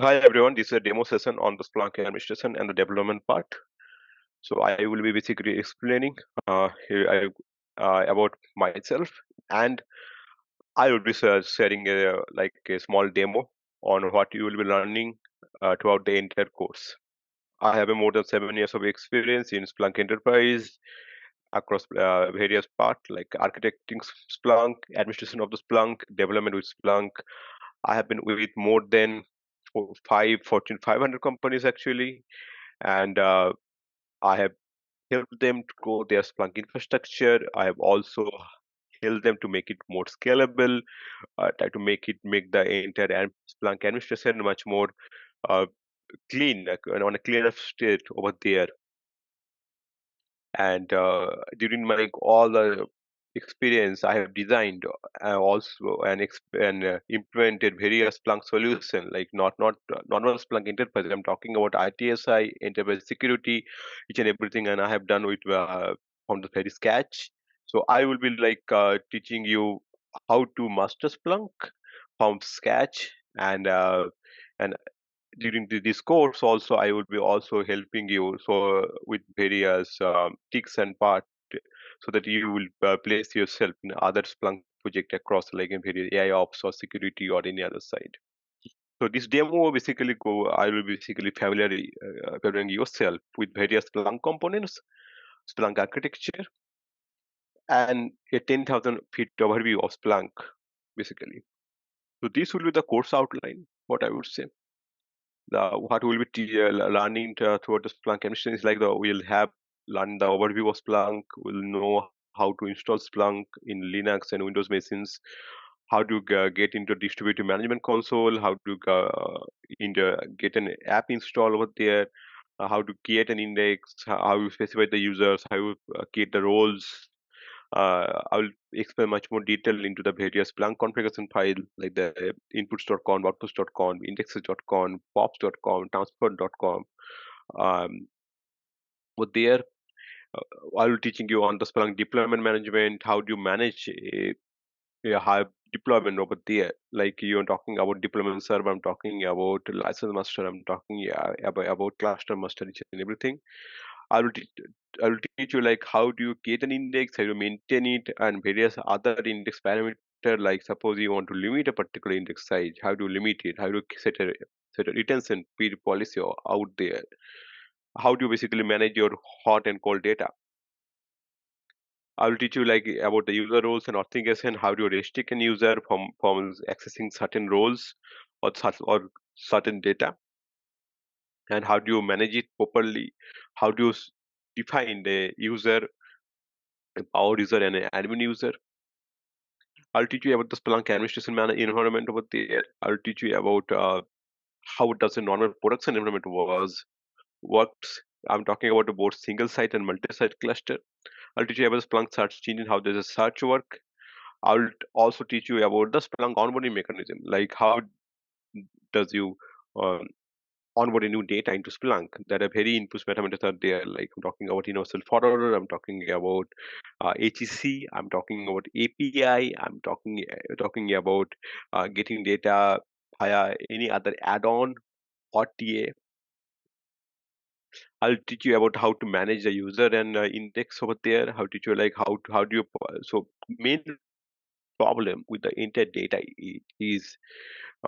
Hi everyone, this is a demo session on the Splunk administration and the development part. So I will be basically explaining about myself, and I will be sharing a small demo on what you will be learning throughout the entire course. I have a more than 7 years of experience in Splunk Enterprise across various parts like architecting Splunk, administration of the Splunk, development with Splunk. I have been with more than five Fortune 500 companies actually, and I have helped them to grow their Splunk infrastructure. I have also helped them to make it more scalable, try to make the entire Splunk administration much more uh, clean, like, and on a cleaner state over there. And during my all the experience, I have designed also and implemented various Splunk solution, like not one Splunk enterprise. I'm talking about ITSI, enterprise security, each and everything, and I have done it from the very scratch. So I will be teaching you how to master Splunk from scratch, and during this course also I would be also helping you with various tics and part so that you will place yourself in other Splunk project across like in various AI ops or security or any other side. So this demo basically I will basically familiarizing yourself with various Splunk components, Splunk architecture, and a 10,000 feet overview of Splunk basically. So this will be the course outline, what I would say. What we'll be learning throughout the Splunk administration is we'll have learn the overview of Splunk. We'll know how to install Splunk in Linux and Windows machines. How to get into distributed management console. How to get an app install over there. How to create an index. How you specify the users. How you create the roles. I will explain much more detail into the various Splunk configuration file like the inputs.conf, outputs.conf, indexes.conf, pops.conf, transport.conf. Um, over there, I will teaching you on the Splunk deployment management. How do you manage a high deployment over there? Like you're talking about deployment server, I'm talking about license master, I'm talking about cluster master, each and everything. I will teach I will teach you like how do you create an index, how you maintain it, and various other index parameter. Like suppose you want to limit a particular index size, how do you limit it? How do you set a retention period policy out there? How do you basically manage your hot and cold data? I will teach you like about the user roles and authentication. How do you restrict an user from accessing certain roles or certain data, and how do you manage it properly? How do you define the user, a power user, and an admin user? I'll teach you about the Splunk administration environment over there. I'll teach you about how does a normal production environment works. I'm talking about both single site and multi-site cluster. I'll teach you about the Splunk search engine, how does a search work. I'll also teach you about the Splunk onboarding mechanism, like how does you um, onboard a new data into Splunk. There are very inputs metadata are there. Like I'm talking about universal forwarder, I'm talking about HEC, I'm talking about API, I'm talking about getting data via any other add-on or TA. I'll teach you about how to manage the user and index over there. How teach you like how do you so main problem with the entire data is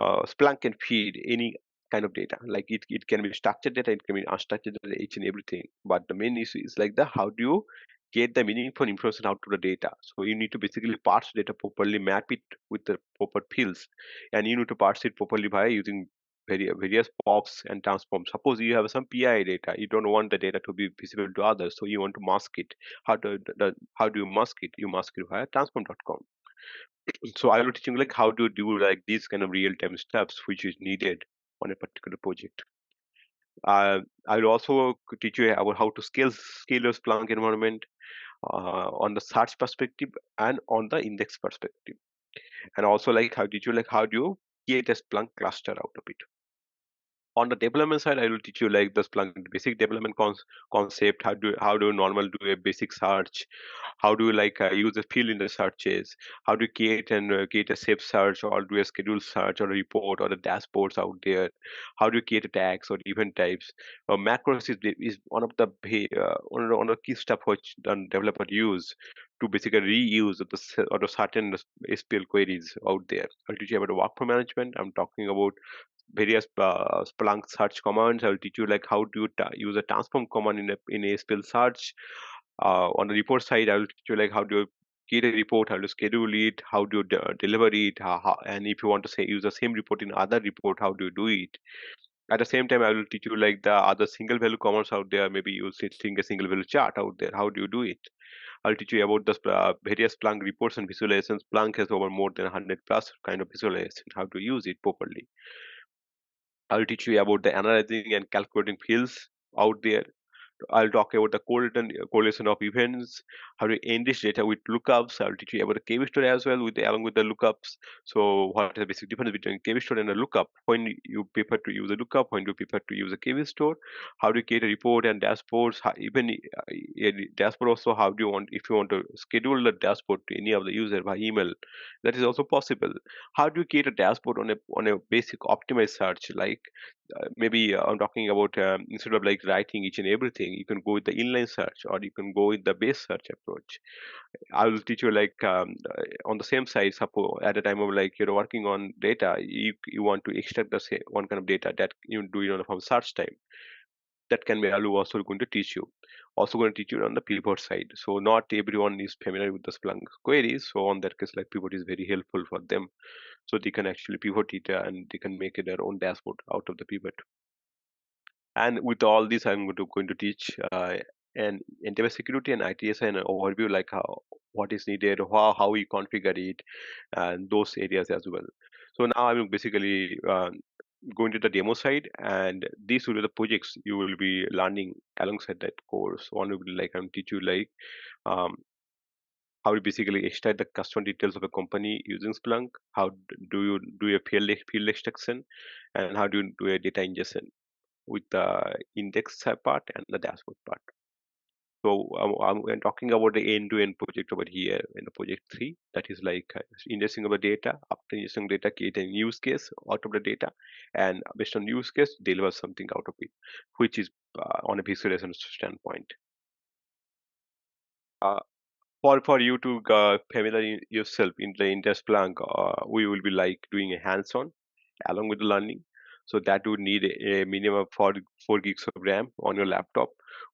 Splunk can feed any kind of data. Like it can be structured data, it can be unstructured data, each and everything. But the main issue is like the how do you get the meaningful information out to the data? So you need to basically parse data properly, map it with the proper fields, and you need to parse it properly by using various pops and transforms. Suppose you have some PI data, you don't want the data to be visible to others, so you want to mask it. How do you mask it? You mask it via transform.com. So I will teach you like how to do like these kind of real-time steps which is needed on a particular project. I will also teach you about how to scale your Splunk environment on the search perspective and on the index perspective, and also like how teach you like how do you create a Splunk cluster out of it. On the development side, I will teach you like the Splunk basic development concept. How do you normal do a basic search? How do you like use a field in the searches? How do you create a safe search or do a scheduled search or a report or the dashboards out there? How do you create tags or event types? Macros is one of the one of the key stuff which the developer use to basically reuse of or the certain SQL queries out there. I'll teach you about the workflow management. I'm talking about various Splunk search commands. I'll teach you like how do you use a transform command in a SQL search. On the report side, I'll teach you like how do you create a report, how to schedule it, how do you deliver it, and if you want to say use the same report in other report, how do you do it? At the same time, I will teach you like the other single value commands out there. Maybe you setting a single value chart out there. How do you do it? I'll teach you about the various Splunk reports and visualizations. Splunk has over more than 100 plus kind of visualization, how to use it properly. I'll teach you about the analyzing and calculating fields out there. I'll talk about the correlation of events, how to enrich data with lookups. I'll teach you about the KV store as well, along with the lookups. So, what is the basic difference between KV store and a lookup? When you prefer to use a lookup, when you prefer to use a KV store, how do you create a report and dashboards? Even a dashboard also, how do you want if you want to schedule the dashboard to any of the user by email, that is also possible. How do you create a dashboard on a basic optimized search like maybe I'm talking about instead of like writing each and everything, you can go with the inline search or you can go with the base search approach. I will teach you like on the same side. Suppose at a time of like you're working on data, you want to extract the same one kind of data that you do it on from search time. That can be also going to teach you. Also going to teach you on the pivot side. So not everyone is familiar with the Splunk queries. So on that case, like pivot is very helpful for them. So they can actually pivot it and they can make it their own dashboard out of the pivot. And with all this, I'm going to teach an enterprise security and ITSI and an overview like what is needed, how we configure it, and those areas as well. So now I'm basically going to the demo side, and these will be the projects you will be learning alongside that course. One will be like I'm teach you like um, how to basically extract the customer details of a company using Splunk. How do you do a field extraction, and how do you do a data ingestion with the index part and the dashboard part. So I'm talking about the end-to-end project over here in the project 3. That is like ingesting of the data. After ingesting data, create a use case out of the data, and based on use case, deliver something out of it, which is on a visualization standpoint. Uh, for you to familiarize yourself in the Splunk, we will be like doing a hands-on along with the learning. So that would need a minimum of 4 gigs of RAM on your laptop.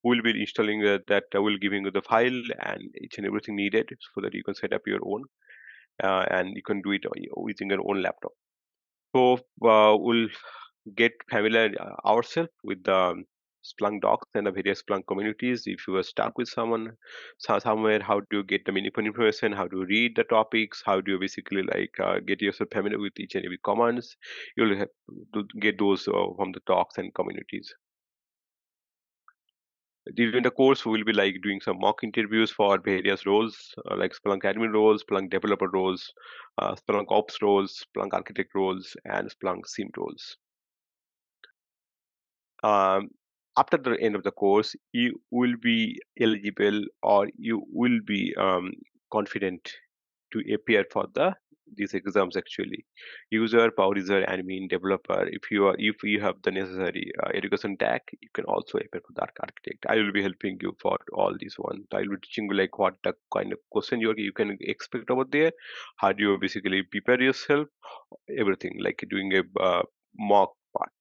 We'll be installing that. We'll giving you the file and each and everything needed so that you can set up your own and you can do it using your own laptop. So we'll get familiar ourselves with the Splunk docs and the various Splunk communities. If you are stuck with someone somewhere, how do you get the meaningful information? How do you read the topics? How do you basically like get yourself familiar with each and every commands? You'll have to get those from the talks and communities. During the course, we'll be like doing some mock interviews for various roles, like Splunk admin roles, Splunk developer roles, Splunk ops roles, Splunk architect roles, and Splunk SIEM roles. um, After the end of the course, you will be eligible or you will be confident to appear for these exams actually. User, power user, admin, developer. If you have the necessary education tag, you can also appear for that architect. I will be helping you for all these ones. I will be teaching you like what the kind of question you can expect over there. How do you basically prepare yourself? Everything like doing a mock part.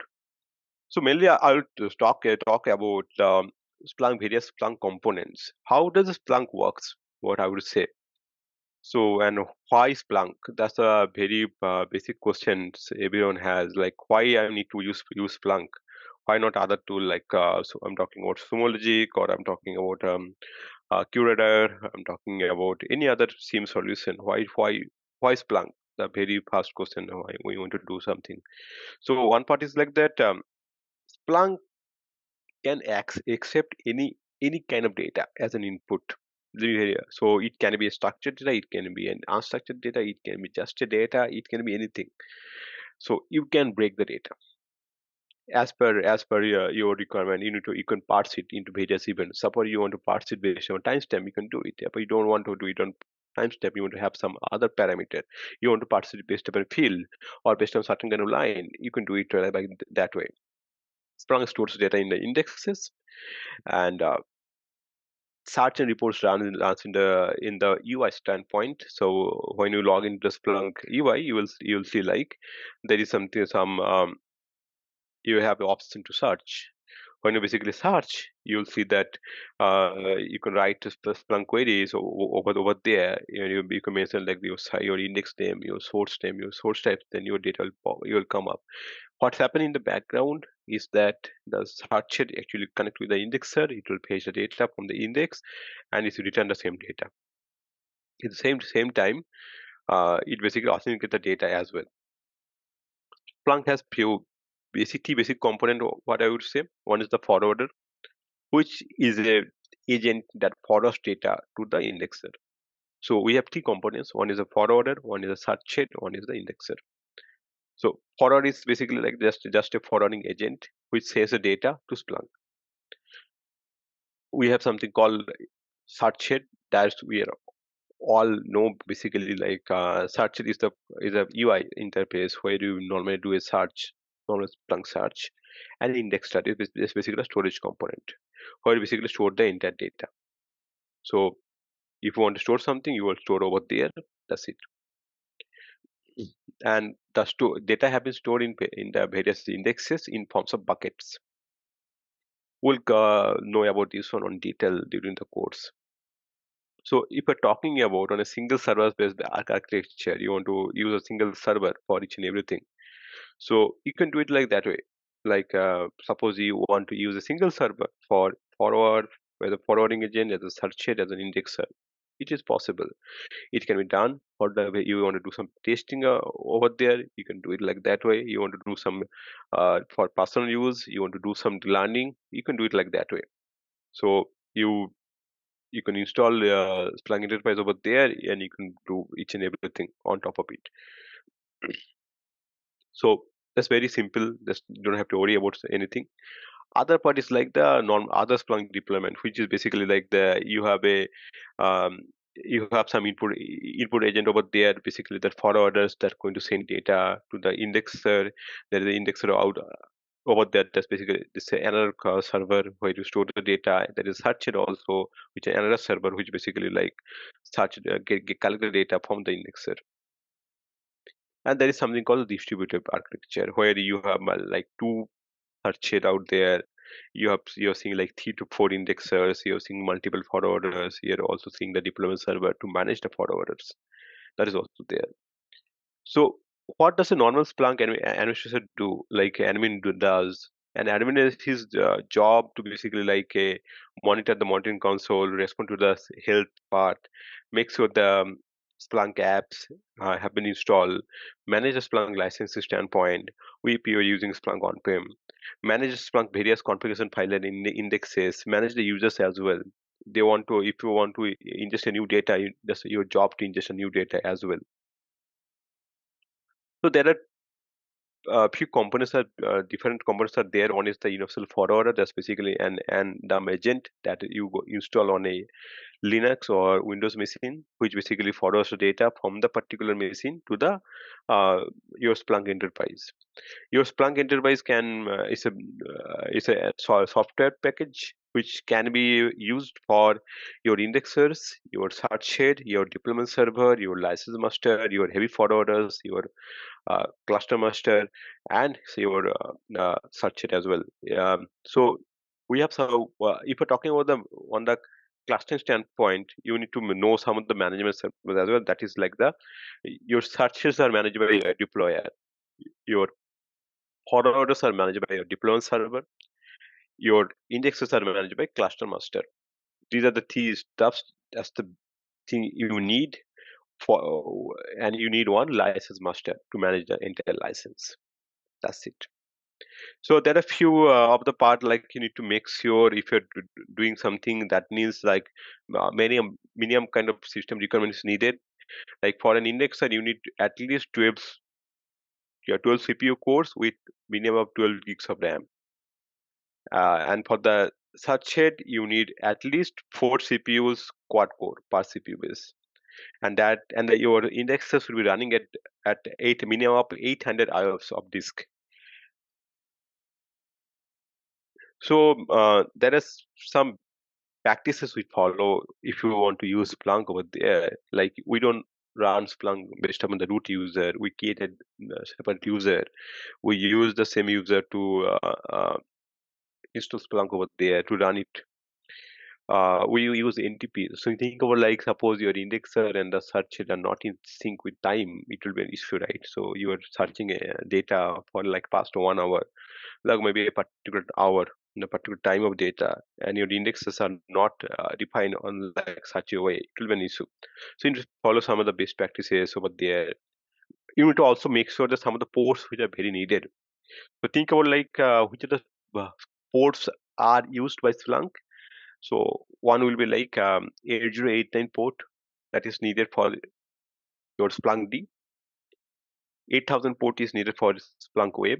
So mainly, I'll just talk about Splunk various Splunk components. How does Splunk works? What I would say. So and why Splunk? That's a very basic question everyone has. Like why I need to use Splunk? Why not other tool like so I'm talking about Sumologic or I'm talking about Curator. I'm talking about any other SIEM solution. Why Splunk? The very first question. Why we want to do something. So one part is like that. Splunk can accept any kind of data as an input. So it can be a structured data, it can be an unstructured data, it can be just a data, it can be anything. So you can break the data as per your requirement, you can parse it into various events. Suppose you want to parse it based on timestamp, you can do it. But you don't want to do it on timestamp, you want to have some other parameter. You want to parse it based upon field or based on certain kind of line, you can do it by that way. Splunk stores data in the indexes, and search and reports runs in the UI standpoint. So when you log into Splunk UI, you'll see like there is some you have the option to search. When you basically search, you'll see that you can write to Splunk queries over there. You can mention like your index name, your source name, your source type, then your data will come up. What's happening in the background is that the search actually connect with the indexer. It will fetch the data from the index, and it will return the same data. At the same time, it basically authenticates the data as well. Splunk has few basic component. What I would say, one is the forwarder, which is a agent that forwards data to the indexer. So we have three components. One is a forwarder, one is a search head, one is the indexer. So forward is basically like just a forwarding agent which sends the data to Splunk. We have something called search head that we are all know basically like search head is a UI interface where you normally do a search, normal Splunk search, and indexer is basically a storage component where you basically store the entire data. So if you want to store something, you will store over there. That's it. And the data have been stored in the various indexes in forms of buckets. We'll know about this one on detail during the course. So if we're talking about on a single server based architecture, you want to use a single server for each and everything. So you can do it like that way. Like suppose you want to use a single server for forward, where the forwarding agent as a search head as an indexer. It is possible. It can be done, or the way you want to do some testing over there, you can do it like that way. You want to do some for personal use, you want to do some learning, you can do it like that way. So you can install Splunk Enterprise over there, and you can do each and everything on top of it. So that's very simple. Just you don't have to worry about anything. Other part is like the other Splunk deployment, which is basically like um, you have some input agent over there, basically that forwarders that are going to send data to the indexer. There is an indexer out over there. That's basically this another server where you store the data. There is searcher also, which is another server which basically like search collect the data from the indexer. And there is something called distributed architecture where you have like two search it out there. You're seeing like 3 to 4 indexers. You're seeing multiple forwarders. You're also seeing the deployment server to manage the forwarders. That is also there. So what does a normal Splunk administrator do? Like admin does. An admin is his job to basically like monitor the monitoring console, respond to the health part, make sure the Splunk apps have been installed, manage the Splunk licensing standpoint. If you're using Splunk on-prem, manage Splunk various configuration file and indexes, manage the users as well. If you want to ingest a new data, that's your job to ingest a new data as well. So there are few components are different components are there. One is the universal forwarder, that's basically an DOM agent that you install on a Linux or Windows machine, which basically forwards the data from the particular machine to the your Splunk enterprise. Your Splunk enterprise can is a software package which can be used for your indexers, your search head, your deployment server, your license master, your heavy forwarders, your cluster master, and your search it as well. So we have if you're talking about the on the clustering standpoint, you need to know some of the management servers as well. That is like the your searches are managed by a deployer, your forwarders are managed by your deployment server, your indexes are managed by cluster master. These are the three stuffs. That's the thing you need for, and you need one license master to manage the entire license. That's it. So there are few of the part like you need to make sure if you're doing something that needs like minimum kind of system requirements needed. Like for an indexer, you need at least 12 your 12 CPU cores with minimum of 12 gigs of RAM. And for the search head, you need at least 4 CPUs quad core per CPU base, and your indexes will be running at eight minimum of 800 IOPS of disk. So there is some practices we follow if you want to use Splunk over there. Like we don't run Splunk based on the root user. We created a separate user. We use the same user to install Splunk over there to run it. We use NTP. So you think about like suppose your indexer and the search are not in sync with time, it will be an issue, right? So you are searching data for like past 1 hour, like maybe a particular hour in a particular time of data, and your indexes are not defined on like such a way, it will be an issue. So you need to follow some of the best practices over there. You need to also make sure that some of the ports which are very needed. So think about like which of the ports are used by Splunk. So one will be like 8089 port that is needed for your Splunk D. 8000 port is needed for Splunk Web.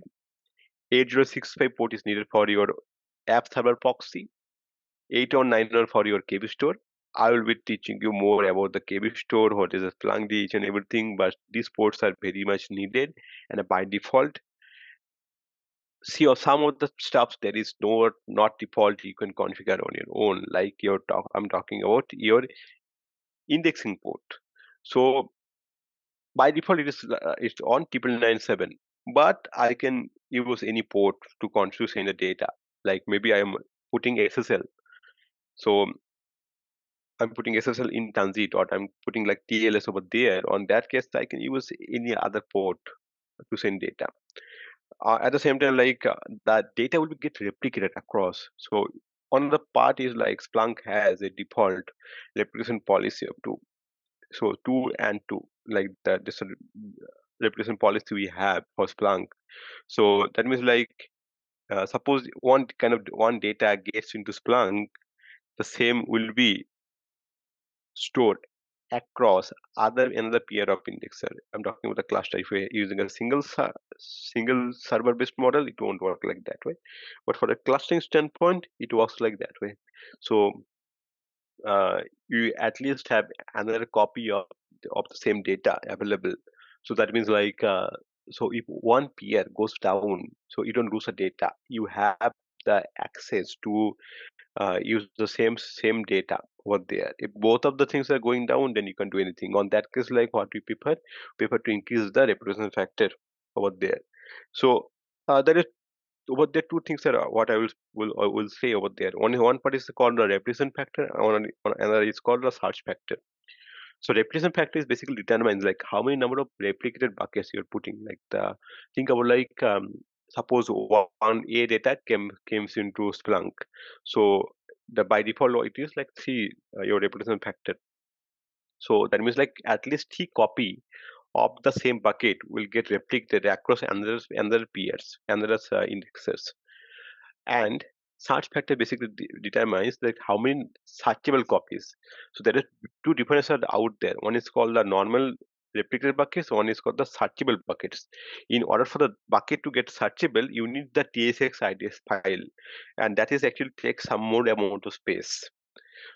8065 port is needed for your app server proxy. 8190 for your KB store. I will be teaching you more about the KB store, what is a Splunk D, each and everything, but these ports are very much needed, and by default, see or some of the stuff there is not default you can configure on your own, like I'm talking about your indexing port. So by default it's on 9997, but I can use any port to configure any data. Like maybe I am putting SSL, so I'm putting SSL in transit, or I'm putting like TLS over there. On that case, I can use any other port to send data. At the same time, like that data will get replicated across. So on the part is like Splunk has a default replication policy of two. So 2 and 2, like that, this replication policy we have for Splunk. So that means like suppose one data gets into Splunk, the same will be stored across another peer of indexer. I'm talking about the cluster. If we're using a single server based model, it won't work like that way. But for a clustering standpoint, it works like that way. So uh, you at least have another copy of the same data available. So that means like so if one peer goes down, so you don't lose the data. You have the access to use the same data over there. If both of the things are going down, then you can do anything. On that case, like what we prefer to increase the representation factor over there. So there is over there two things are what I will say over there. One part is called the representation factor, and another is called the search factor. So replication factor is basically determines like how many number of replicated buckets you're putting. Like the think about like suppose one A data came into Splunk, so the by default it is like three your replication factor. So that means like at least three copy of the same bucket will get replicated across another peers, another indexes. And search factor basically determines like how many searchable copies. So there are two differences are out there. One is called the normal replicated buckets, one is called the searchable buckets. In order for the bucket to get searchable, you need the tsx IDS file, and that is actually takes some more amount of space.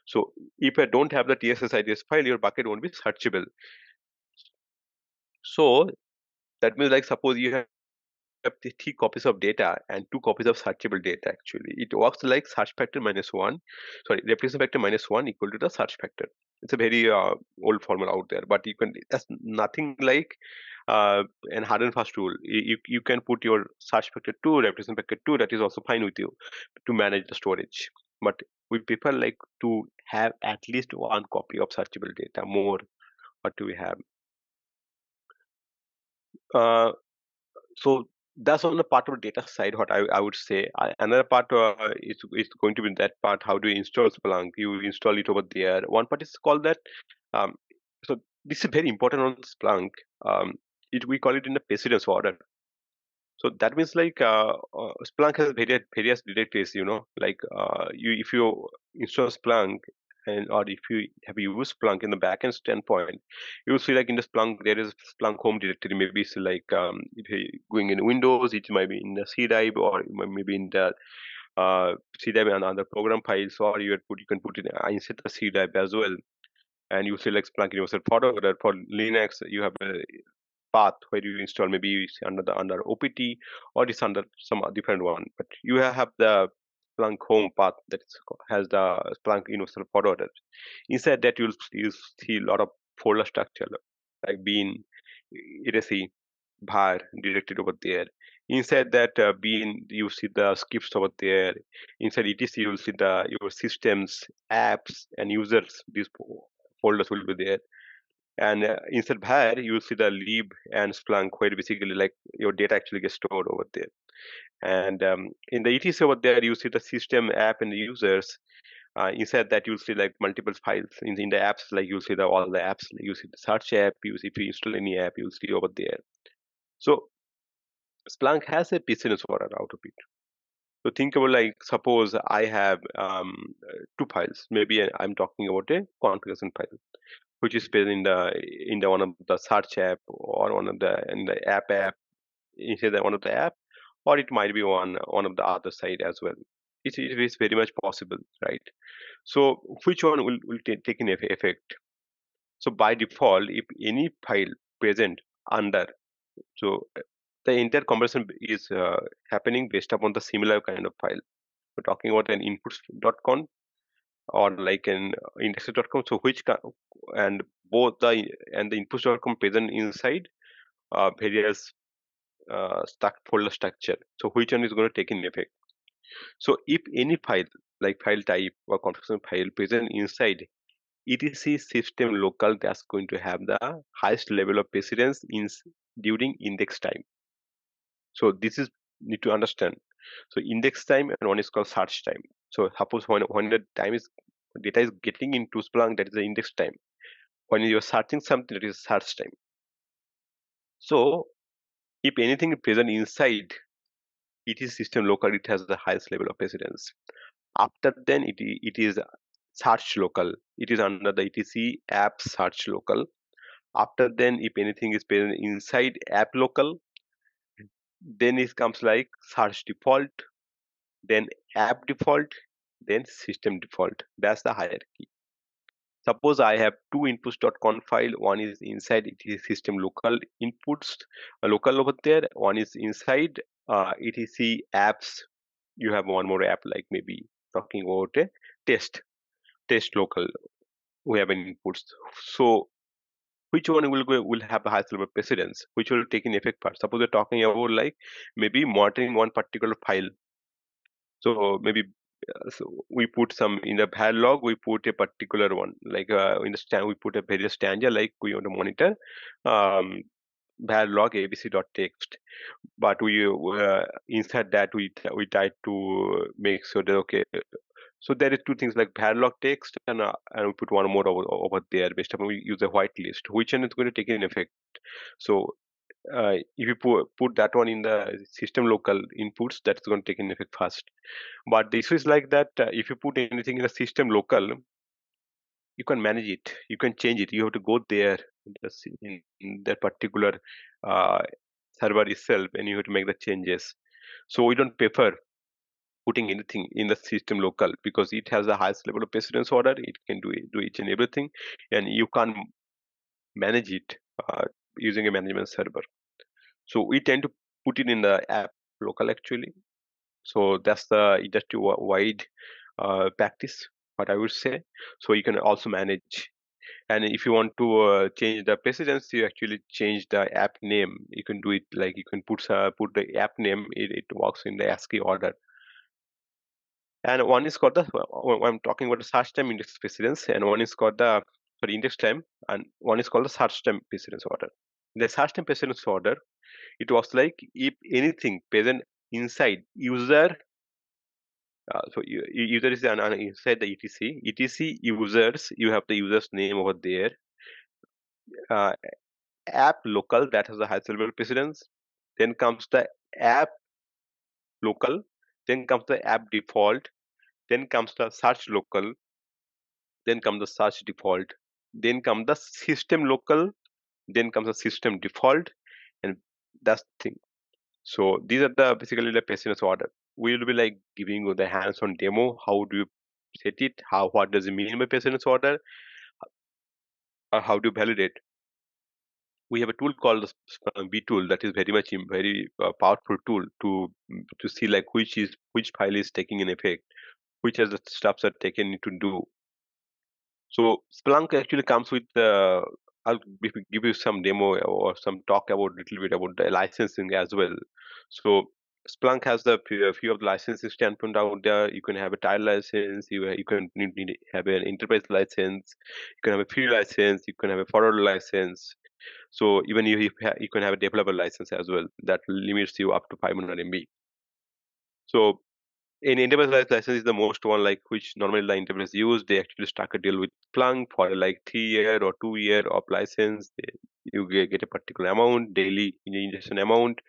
So if I don't have the tsx IDS file, your bucket won't be searchable. So that means like suppose you have the three copies of data and two copies of searchable data. Actually, it works like search factor minus one, sorry, replication factor minus one equal to the search factor. It's a very old formula out there, but you can, that's nothing like an hard and fast rule. You can put your search factor 2, replication factor 2, that is also fine with you to manage the storage. But we prefer like to have at least one copy of searchable data more. What do we have? Uh, so that's on the part of data side what I would say. Another part is going to be that part, how do you install Splunk. You install it over there. One part is called that um, so this is very important on Splunk. um, we call it in the precedence order. So that means like Splunk has various directories, like you if you install Splunk, and or if you have used Splunk in the backend standpoint, you will see like in the Splunk there is Splunk home directory. Maybe it's like if you're going in Windows, it might be in the C drive, or maybe in the C drive and other program files, or you can put it inside the C drive as well. And you select Splunk Universal Forwarder. For Linux, you have a path where you install, maybe it's under OPT, or it's under some different one. But you have the Splunk home path that has the Splunk Universal Forwarder. Inside that, you see a lot of folder structure like bean, etc, var directed over there. Inside that bean, you see the skips over there. Inside etc, you will see your systems, apps, and users. These folders will be there. And inside var, you will see the lib and Splunk, where basically like your data actually gets stored over there. And in the etc over there, you see the system, app, and the users. Inside that, you'll see like multiple files in the apps. Like you'll see all the apps. Like you see the search app. If you install any app, you'll see over there. So Splunk has a precedence order out of it. So think about, like, suppose I have two files. Maybe I'm talking about a configuration file, which is present in the one of the search app, or one of the in the app inside the one of the app, or it might be one of the other side as well. It is very much possible, right? So which one will take in effect? So by default, if any file present under, so the entire conversion is happening based upon the similar kind of file. We're talking about an inputs.conf or like an index.com. So and both the inputs.conf present inside various folder structure. So which one is going to take in effect? So if any file, like file type or configuration file present inside etc system local, that's going to have the highest level of precedence during index time. So this is need to understand. So index time, and one is called search time. So suppose when the data is getting into Splunk, that is the index time. When you're searching something, that is search time. So if anything is present inside it is system local, it has the highest level of precedence. After then it is search local. It is under the etc app search local. After then, if anything is present inside app local, then it comes like search default, then app default, then system default. That's the hierarchy. Suppose I have two inputs.conf file. One is inside it is system local inputs, local over there. One is inside etc apps. You have one more app, like maybe talking about a test local. We have an inputs. So which one will have the highest level of precedence? Which will take in effect first? Suppose we're talking about like maybe monitoring one particular file. So maybe so we put some in the var log. We put a particular one, like in the stand. We put a various stanza, like we want to monitor um, var log abc.txt. But we inside that we try to make sure that okay. So there is two things like var log text, and we put one more over there based upon we use a whitelist. Which one is going to take in effect? So if you put that one in the system local inputs, that's going to take in effect first. But the issue is like that if you put anything in the system local, you can manage it, you can change it. You have to go there in that particular uh, server itself, and you have to make the changes. So we don't prefer putting anything in the system local, because it has the highest level of precedence order. It can do each and everything, and you can't manage it using a management server. So we tend to put it in the app local actually. So that's the industry wide practice, what I would say. So you can also manage. And if you want to change the precedence, you actually change the app name. You can do it like you can put the app name. It works in the ASCII order. And one is called the I'm talking about the search time index precedence, and one is called the sorry index time, and one is called the search time precedence order. In the search time precedence order, it was like if anything present inside user. So user is inside the etc users. You have the user's name over there. Uh, App local, that has the highest level of precedence. Then comes the app local. Then comes the app default. Then comes the search local. then comes the search default, then comes the system local, then comes the system default, and that's the thing. So these are the basically the precedence order. We will be like giving you the hands-on demo. How do you set it? How what does it mean by precedence order? Or how do you validate? We have a tool called the B tool that is very much very powerful tool to see like which file is taking an effect, which are the steps are taken to do. So Splunk actually comes with I'll give you some demo or some talk about little bit about the licensing as well. So Splunk has the few of the licensing standpoint out there. You can have a tile license, you can need have an enterprise license, you can have a free license, you can have a forward license. So even you can have a developer license as well that limits you up to 500 MB. So in enterprise license is the most one like which normally the enterprise use. They actually struck a deal with Splunk for like 3 year or 2 year of license. You get a particular amount, daily ingestion amount.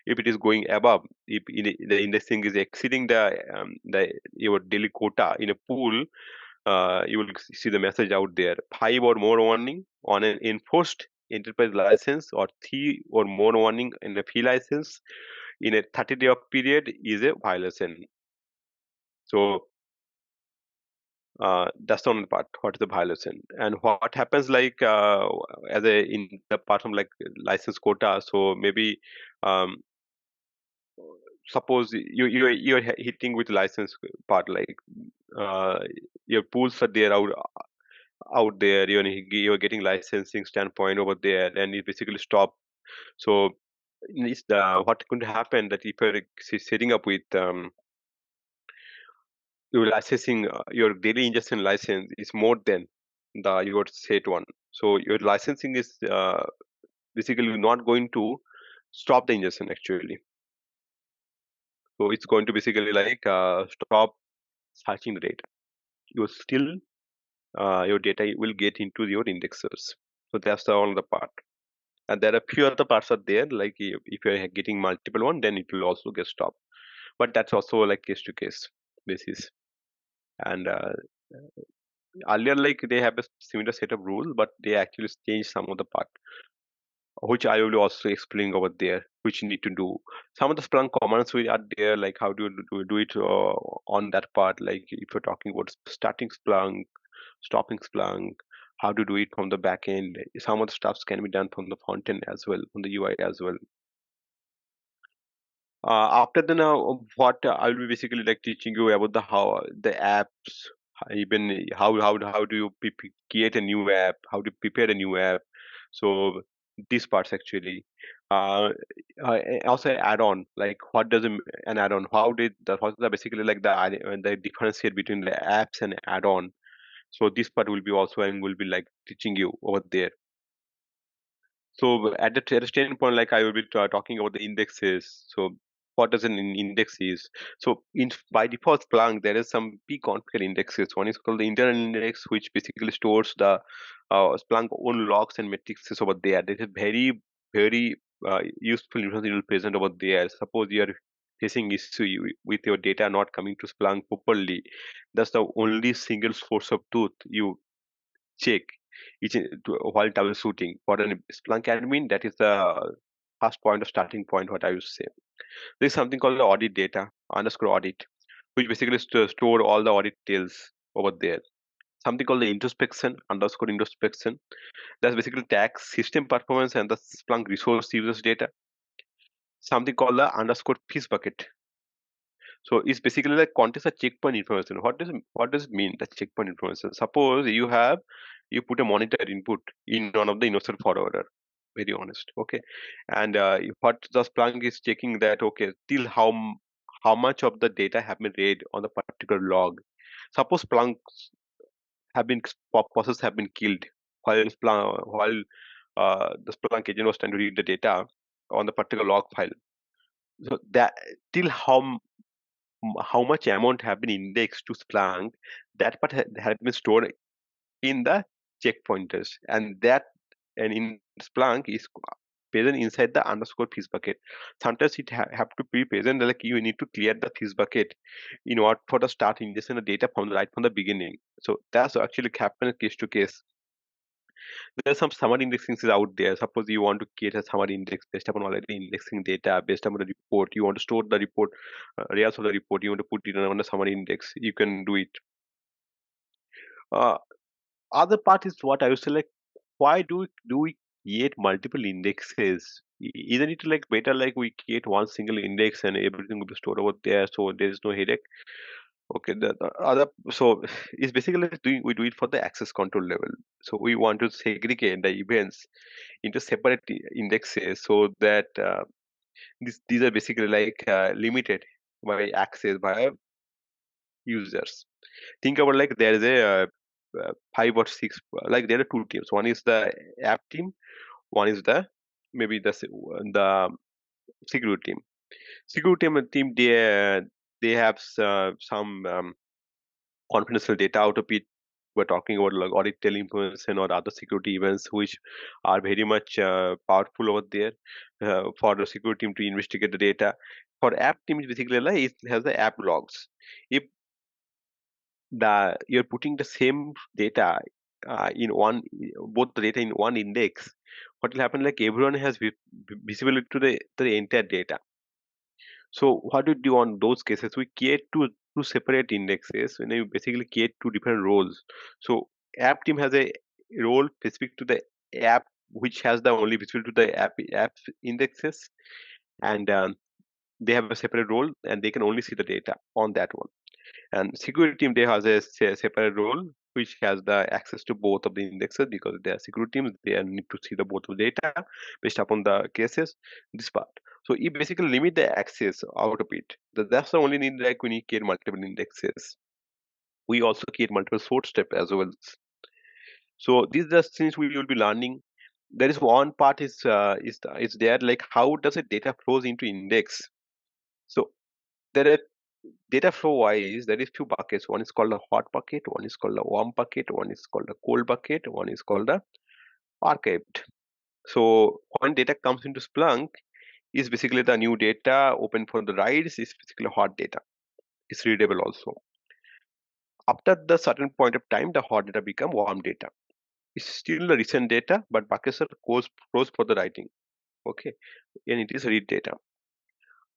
If it is going above, if the indexing is exceeding the your daily quota in a pool, you will see the message out there: 5 or more warning on an enforced enterprise license, or 3 or more warning in a free license in a 30-day period is a violation. So that's the only part. What is the violation and what happens like as a in the part from like license quota? So maybe um, suppose you're hitting with license part like uh, your pools are there out there. You're getting licensing standpoint over there, and it basically stop. So it's what could happen that if you're setting up with your licensing, your daily ingestion license is more than the your set one. So your licensing is basically not going to stop the ingestion actually. So it's going to basically like stop searching the data. You still your data will get into your indexers. So that's the all the part. And there are few other parts are there like if you're getting multiple one, then it will also get stopped. But that's also like case to case basis. And earlier like they have a similar set of rule, but they actually change some of the part, which I will also explain over there, which you need to do. Some of the Splunk commands we are there, like how do you do it on that part, like if you're talking about starting Splunk, stopping Splunk, how to do it from the back end. Some of the stuffs can be done from the front end as well, from the UI as well. After the now, what I will be basically like teaching you about the how the apps, even how do you create a new app, how to prepare a new app. So these parts actually. Uh, Also add on like what does an add on? How did the what's the basically like the differentiate between the apps and add on. So this part will be also and will be like teaching you over there. So at the starting point, like I will be talking about the indexes. So what does an index is? So in by default Splunk, there is some pre-configured indexes. One is called the internal index, which basically stores the Splunk own logs and matrices over there. This is very useful information present over there. Suppose you are facing issue with your data not coming to Splunk properly. That's the only single source of truth you check while troubleshooting. For an Splunk admin, that is the first point or starting point, what I would say. There is something called the audit data, underscore audit, which basically store all the audit details over there. Something called the introspection, underscore introspection. That's basically tags system performance and the Splunk resource users data. Something called the underscore fish bucket. So it's basically like contains a checkpoint information. What does it mean? The checkpoint information. Suppose you put a monitor input in one of the innocent forwarder. Very honest, okay. And what the Splunk is checking that okay, till how much of the data have been read on the particular log. Suppose Splunk have been process have been killed while the Splunk agent was trying to read the data on the particular log file. So that till how much amount have been indexed to Splunk, that part had been stored in the checkpointers, and in Splunk is present inside the underscore fish bucket. Sometimes it have to be present, like you need to clear the fish bucket in order for the start ingestion the data from right from the beginning. So that's actually happen case to case. There's some summary indexing is out there. Suppose you want to create a summary index based upon already indexing data, based upon the report. You want to store the report, results of the report. You want to put it on the summary index. You can do it. Uh, Other part is what I would say, like, why do we create multiple indexes? Isn't it like better like we create one single index and everything will be stored over there, so there is no headache? Okay, the other, so it's basically like we do it for the access control level. So we want to segregate the events into separate indexes so that these are basically like limited by access by users. Think about like there is a 5 or 6, like there are two teams. One is the app team, one is the maybe the security team. Security team, they have some confidential data out of it. We're talking about like audit tail information or other security events which are very much powerful over there for the security team to investigate the data. For app team, it's basically like it has the app logs. If the you're putting the same data in one, both the data in one index, what will happen, like everyone has visibility to the entire data. So what we do on those cases, we create two separate indexes and you basically create two different roles. So app team has a role specific to the app, which has the only visibility to the app indexes, and they have a separate role and they can only see the data on that one. And security team, they has a separate role which has the access to both of the indexes, because they are security teams, they need to see the both of the data based upon the cases, this part. So you basically limit the access out of it. That's the only need, like when you create multiple indexes. We also create multiple sort step as well. So these are things we will be learning. There is one part is there, like how does a data flows into index. So there are data flow wise, there is few buckets. One is called a hot bucket, one is called a warm bucket, one is called a cold bucket, one is called a archived. So when data comes into Splunk, is basically the new data open for the writes is basically hot data. It's readable also. After the certain point of time, the hot data become warm data. It's still the recent data, but buckets are closed for the writing. Okay, and it is read data.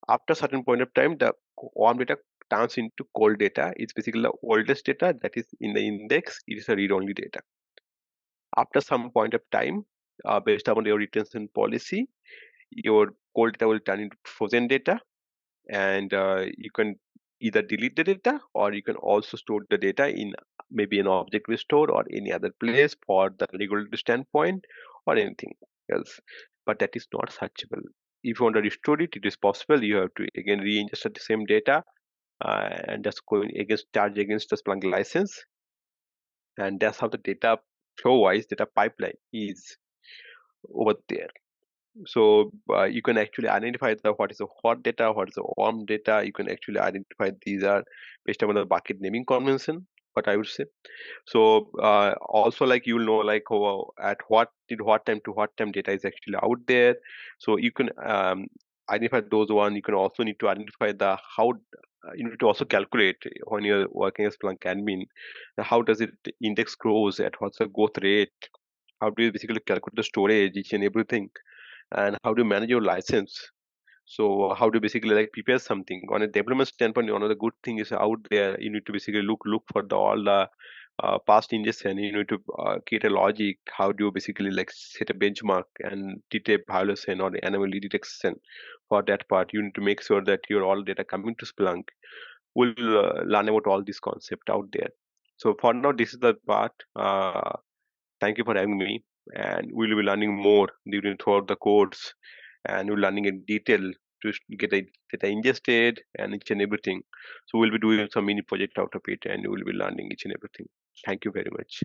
After certain point of time, the warm data turns into cold data. It's basically the oldest data that is in the index. It is a read-only data. After some point of time, based upon your retention policy, your cold data will turn into frozen data, and you can either delete the data or you can also store the data in maybe an object store or any other place for the regulatory standpoint or anything else. But that is not searchable. If you want to restore it, it is possible. You have to again re-ingest the same data and just going against charge against the Splunk license, and that's how the data flow wise data pipeline is over there. So you can actually identify what is the hot data, what is the warm data. You can actually identify these are based on the bucket naming convention, what I would say. So also, like you'll know like at what time to what time data is actually out there. So you can identify those one. You can also need to identify the how you need to also calculate when you're working as Splunk admin, how does it index grows, at what's the growth rate, how do you basically calculate the storage, each and everything, and how do you manage your license. So how to basically like prepare something on a development standpoint. One of the good thing is out there. You need to basically look for all the past ingestion. You need to create a logic. How do you basically like set a benchmark and detect violation or anomaly detection for that part? You need to make sure that your all data coming to Splunk will learn about all this concept out there. So for now, this is the part. Thank you for having me, and we'll be learning more during throughout the course, and we're learning in detail to get the data ingested and each and everything. So we'll be doing some mini project out of it, and we'll be learning each and everything. Thank you very much.